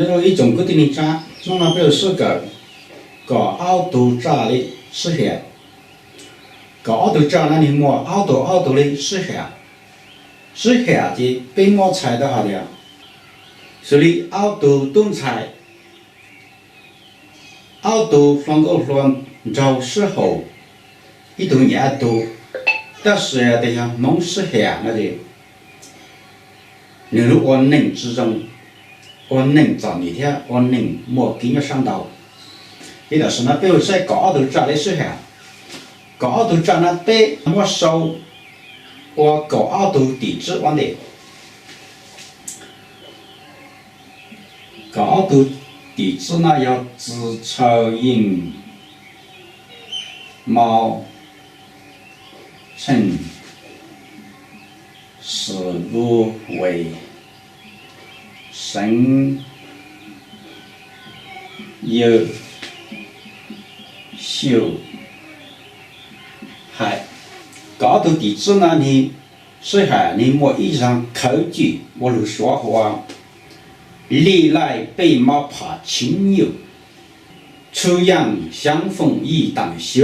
说一种固定的站，弄了比如是个凹凸站的视线，个凹凸站那里么凹凸的视线，视线的被毛裁的好了，所以凹凸动裁，凹凸双个双找时候，一度年度，但是呀，等下弄视线那的，你如果能之中。我能找你天，我能莫给你上刀。也就是呢，比如在高头站的时候，高头站那对莫收，我高头地址往的，高头地址呢要子丑寅卯辰巳午未。申酉戌亥，高头地址呢？你是海你莫一上口诀，我就说话。历来北马爬青牛，初阳相逢已当休。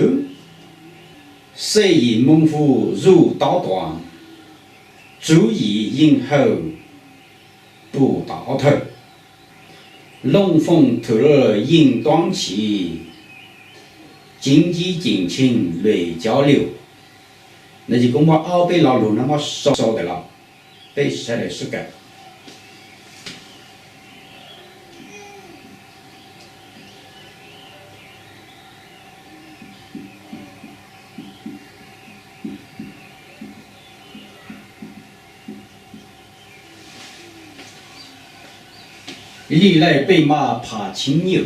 谁以猛虎入刀断，足以引后。不到头，龙凤突入应当起，经济尽情累交流。那就跟我后背老路那么说的了，对谁来是个？历来北马爬青牛，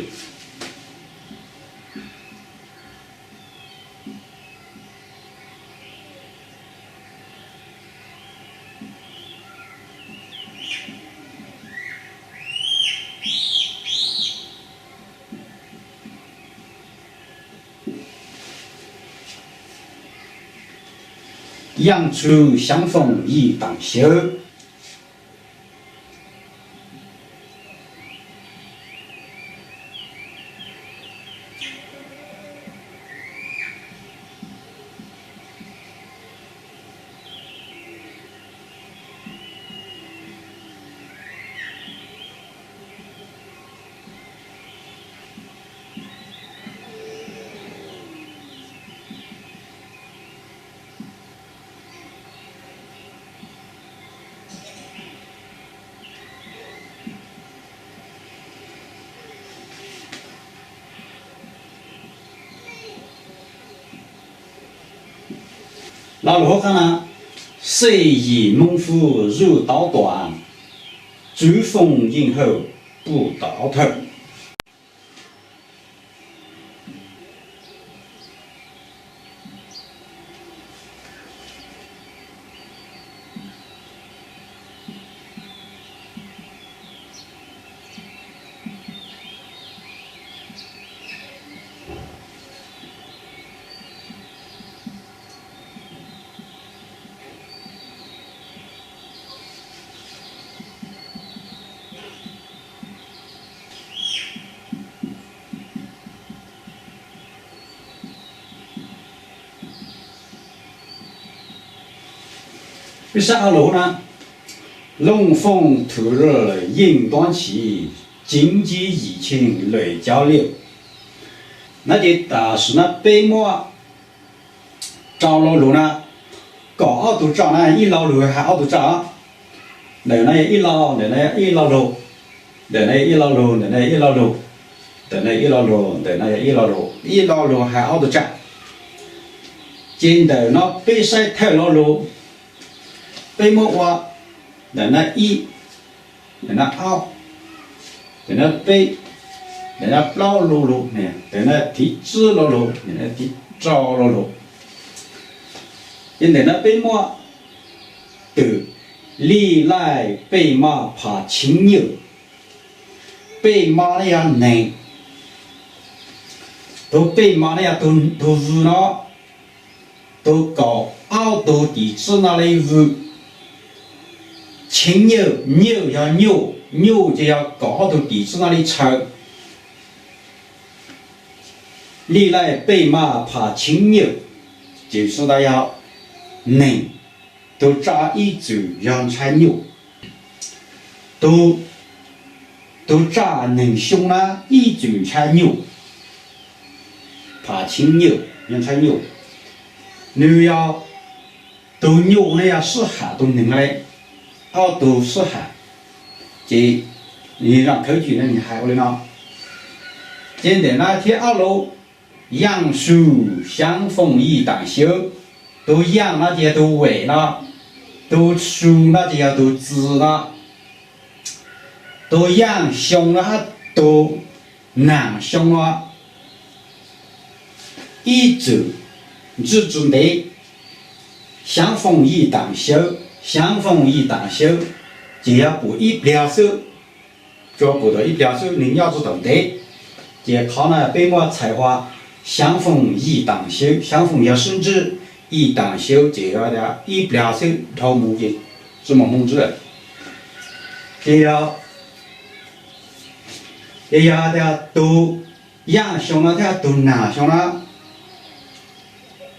阳初相逢已当休。那如何看呢？谁以猛虎入刀断，追风迎后不到头。第三路呢，龙凤突入应当起，经济疫情累交流。那就但是呢，北马找了路呢，搞奥都找呢，一老路还奥都找，奶奶一老路，奶奶一老路，奶奶一老路，奶奶一老路，奶奶一老路，奶奶一老路，一老路还奥都找。今头呢，北塞太老路。北马话，奶奶一，奶奶二，奶奶北，奶奶老路路呢，奶奶地址路路，奶奶地找路路。因奶奶北马的历来北马爬青牛，北马那样难，都北马那样都是了，都搞凹凸地址那里是。青牛牛要牛，牛就要搞到地址那里抽。历来北马怕青牛，就是那要人都扎一组养柴牛，都扎能凶了一组柴牛，怕青牛养柴牛，你要都牛那要是喊都能来，都是喊，这你让口句呢你喊过来呢？今天那天二楼。杨树相逢一当休，都杨那些都为了，都树那些都枝了，都杨凶了，都难凶了。一走之内，相逢一当休，相逢一当休，就要不一表手，做不到一表手，你要知道的，就靠那北马才华。相逢一当休，相逢要甚至一当休，就要的一表手头目的这么蒙子，也要的都养凶了，的都难凶了。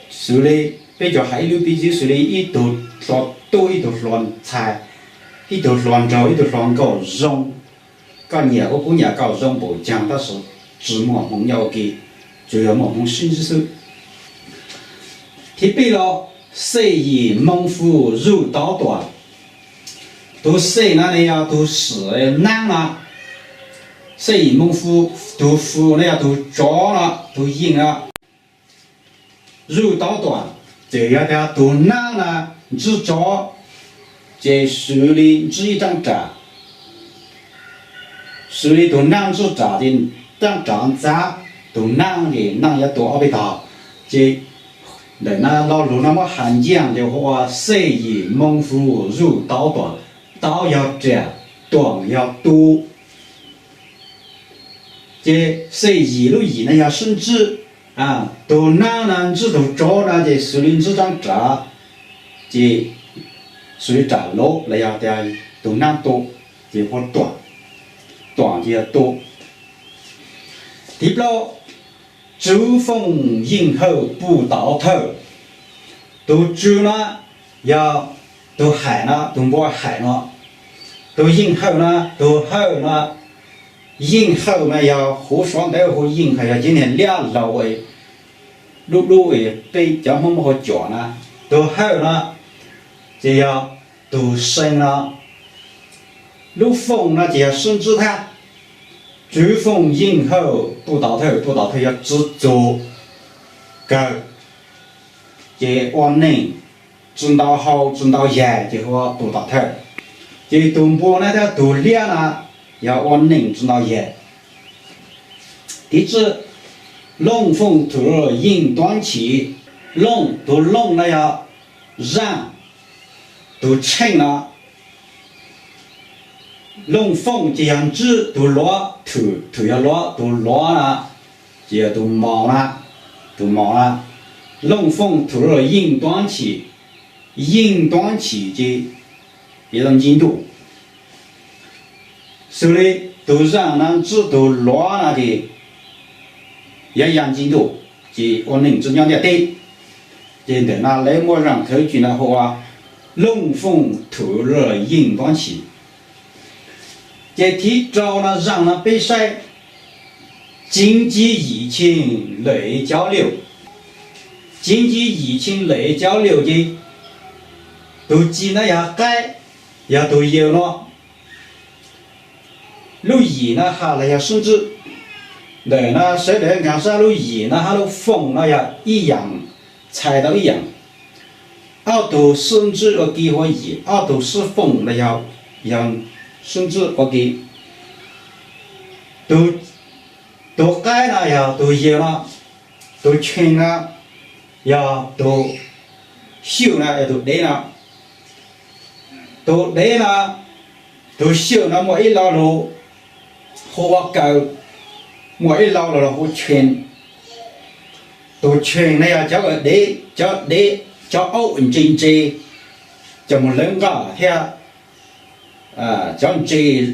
所以比较海流比较所以一都说都一都乱猜，一都乱找，一都乱搞容，搞年个过年搞容不讲的是芝麻蒙要给。就要某种新之手，提背了谁以猛虎入刀断，都谁那里呀都是难了，谁以猛虎都虎那呀都抓了，都赢了，入刀断，这样的都难了，只抓在手里只一张纸，手里都难只扎的张扎。都难的难也多少倍大，这人那老路那么罕见的话，谁以猛虎入刀断，刀要窄，断要多。这谁一路以那要甚至都难只都找那这树林子长扎，这水长路那样的都难多，这或短就要多。第六。周凤迎后不到头，都周了要都害了，都没害了，都迎后了，都后了，迎后呢要和双豆和迎后要今年俩老位，路位被叫么么和讲呢，都后了，这要都生了，路风呢就要甚至他。周凤迎后不到头要只做够，这往能挣到好挣到严就话不到头，这东坡那条都练了要往能挣到严。第四，龙凤兔儿应短期，龙那要让都称了。龙凤这样子都落土要落都落了，这都毛了，龙凤兔儿应短期这一种进度，所以都让人子都落了的，一样进度，这我能怎样的对？这等那来莫让口句那话，龙凤兔儿应短期。这题招了让了比赛，经济疫情内交流，的都记那要改，也都有了。路易呢哈了要甚至，人呢谁人讲啥路易呢哈路风了要一样，猜到一样，都甚至个给我易，都是风了要。甚至我给都改了呀，都有了，都全了，呀都修了，也都累了，都修了，我一老路和我搞，我一老路和全，都全了呀，叫个累，叫奥运经济，叫么人家遐。叫这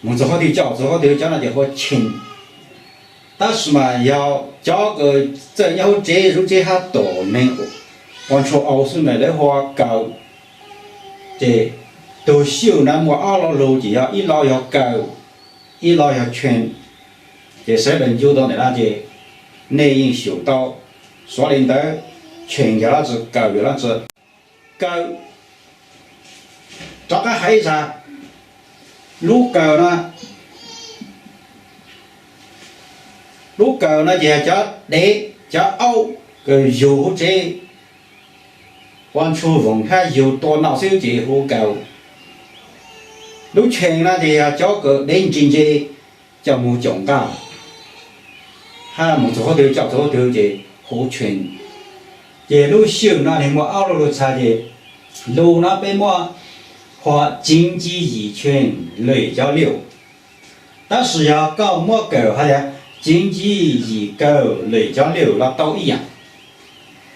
木子好的教，做好的教那就好轻。但是嘛，要教个这要这入这下多门，往出奥数呢的话高，这都小那么二老路就要一老要高，一老要全，这谁能做到的那些内应修道，说领导全家那子高的那子高，这个还有啥？路高呢？路高呢就叫雷叫凹个油这，往出vùng它油多脑小这好高。路全呢就要叫个认真这叫木讲噶，还木做好头叫做好头这好全。这路小呢你莫凹路差这路那边么？或经济一圈累叫六，但是要搞莫搞还呀，经济一搞累叫六那都一样，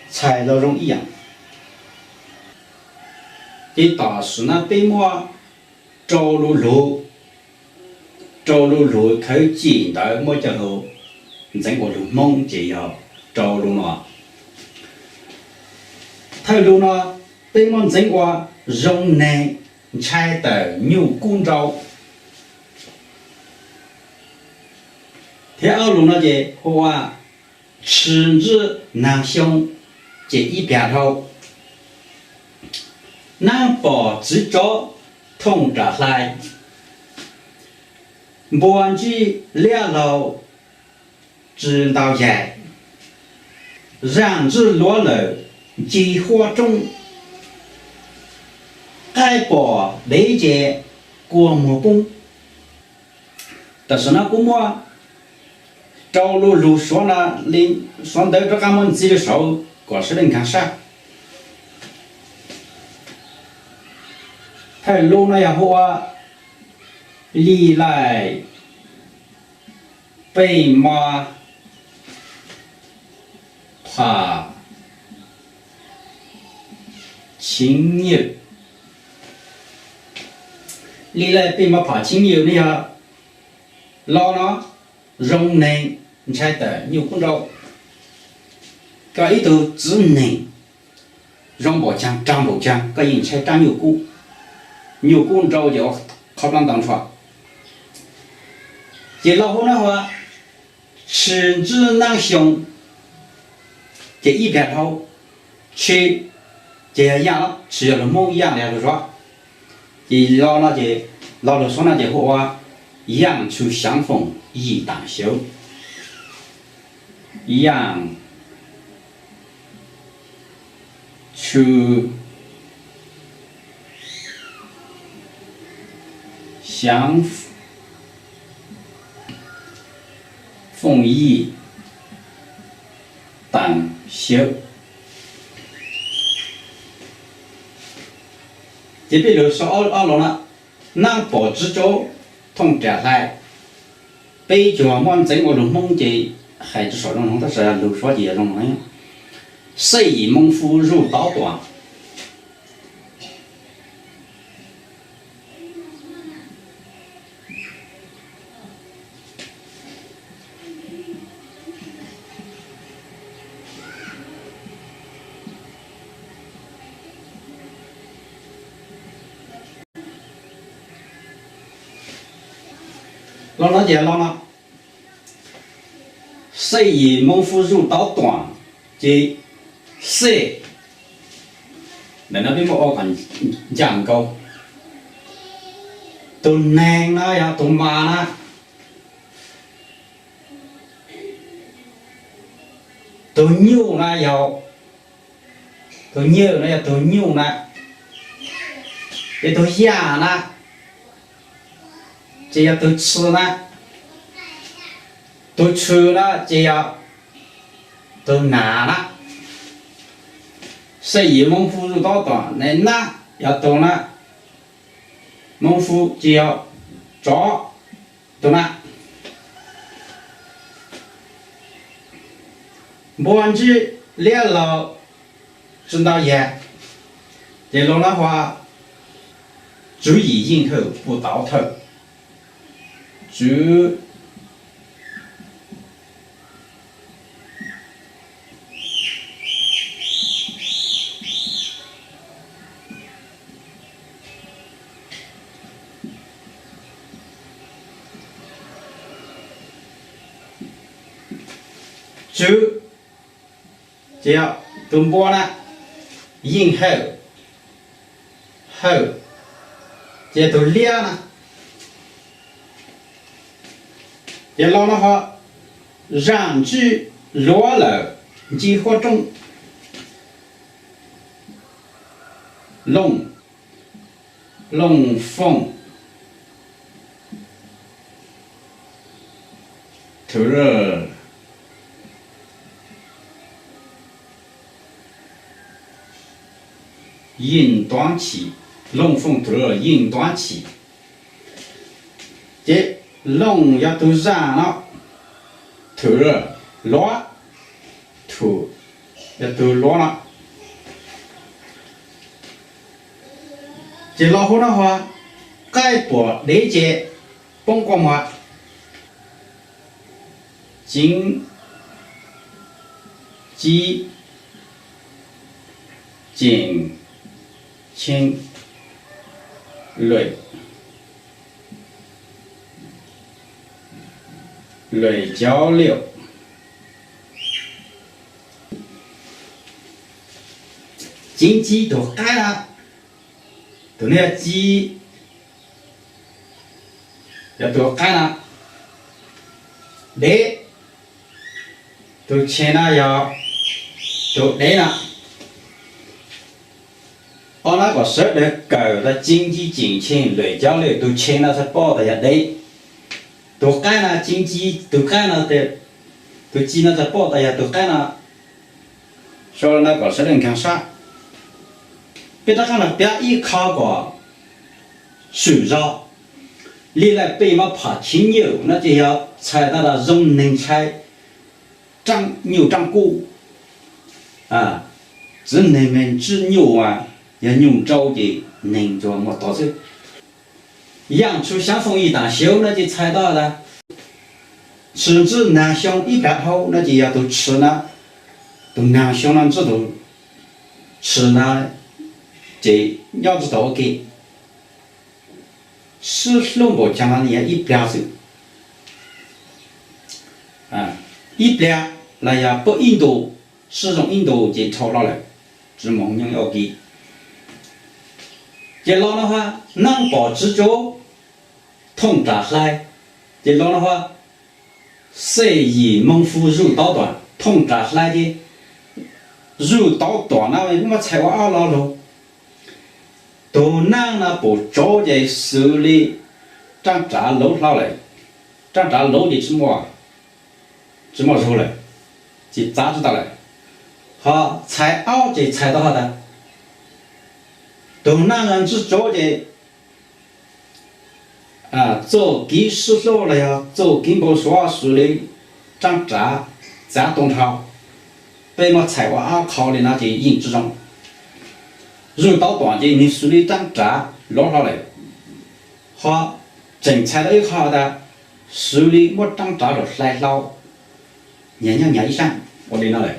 材料中一样。这大师那边么，走路可以见到么叫做，整个路梦就要走路了，头路呢，边么整个容内。拆的牛公招，第二路那就话吃日南乡这一边头，南北之招通着来，半句两路知道在，让之落了计划中。爱把理解过目功，但是那过么，走路说呢，你说到这俺们自己的手，可是能看啥？他路那也好啊，历来被马爬青牛。历来被马爬青牛，你要老呢容能你才得牛公招，个一头只能容不强张不强，个人才长牛公招就靠当出。这老虎的话，吃之难凶，这一边头吃这养了，吃了猛养了说。一老那些老了说那些话，阳处相逢一当休，阳处相逢一当休。这比如说二楼呢，南北之州通着来，北疆满整个龙梦的孩子说龙，但是路说的龙呀，谁以猛虎入刀断？老姐老了，谁以猛虎入刀断？这谁？那边么我看讲高，都难了呀，都麻了，都牛了要，都牛了要，都牛了，也都哑了。这要都吃了，都吃了，这要都拿了。谁以猛虎入刀断？那拿要懂了，猛虎就要抓，懂了。半句两老知道也，这老的话，注意迎头不到头。主主只要动波呢，引后这都亮了，这老的话，让居落了，激活中龙凤头热。应短期，龙凤头儿应短期，这龙要都染了，头儿落，头要都落了。这老虎的话，改播理解，甭管嘛，经济经。清累交流，经济都改了，都那鸡要都改了，累都签了要都累了。我那个时候的狗的经济金钱累交流都签了是报的一堆，都干了经济都干了的，都记了是报的呀都干了。说那个时候你看啥？别的看了别依靠个手绕，历来北马爬青牛，那就要踩到了容能踩长牛长骨啊，只能们只牛啊。要用着的能做么多少？养出像风一旦修，那就踩到了。吃子南乡一百头，那就要都吃了，都南乡那这都吃了，这要知道给是龙宝江那里一百手啊，一百那也不印度，始终印度就超了了，只蒙人要给。这老的话，南北之州通达来，这老的话，谁以蒙夫入刀短，通达来的入刀短那位，我才我二老喽，都南那不着在手里，长扎楼上来，长扎楼的怎么肉来，就咋知道了？好，才熬这才到的。东南人只做的做给师傅了呀，做给不说书的长扎在东朝，北嘛采挖考的那些引之中，入到短的你书里长扎落下来，好正采到一好的书里没长扎了来老，年一上我领了来，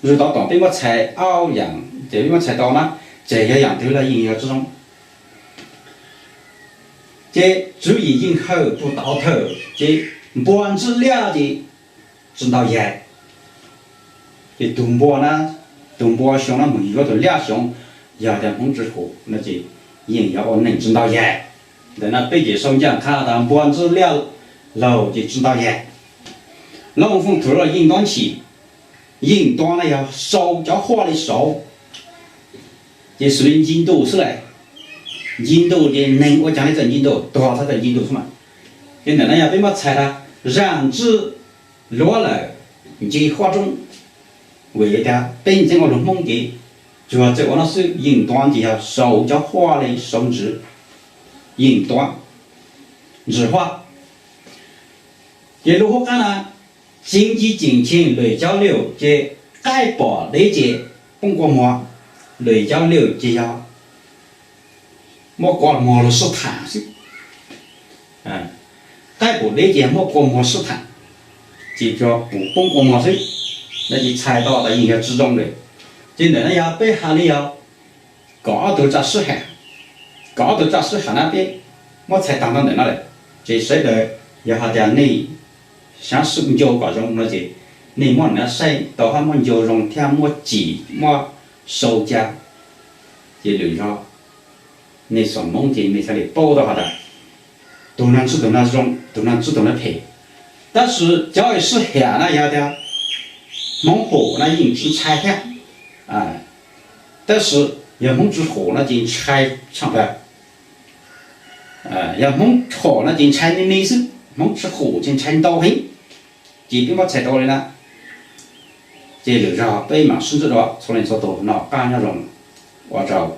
入到短北嘛采熬养，这边嘛采到呢。这些养对了营养之中，这注意引后不到头，这半治了的知道也，这东坡呢，东坡乡那每个都俩乡，要点工之后，那就营养我能知道也，在那北京上讲看到半治了，老就知道也，龙凤头了引断起，引断了要烧叫花的烧。这属于印度是来，印度的能我讲的在印度，多少在印度是嘛？现在那样被么踩了，染指落了，你就化中，为的本身我都梦的，主要在我那是引断的要手叫花的手指，引断，日化。这如何看呢？经济金钱累交流，这改报理解，不过么？累交流就要，莫管毛了是谈是，再不理解莫过莫试探，就叫不懂过莫水，那就猜到的应该之中的。就那要背下里要高度在试汉，高度在试汉那边，我才当到那了。这谁的要下点你想使用教各种那些，你莫那谁到他们就用天莫记莫收家，就留上你说梦见没啥的报道下的，都能知道那种，都能知道那配。但是教育是下那要的，蒙火那引致拆下，哎，但是要蒙之火那就拆上来。要蒙火那就拆的内生，蒙之火就拆刀黑，这边我拆刀的呢，这留上北嘛，甚至说从来说到那干那种，我找。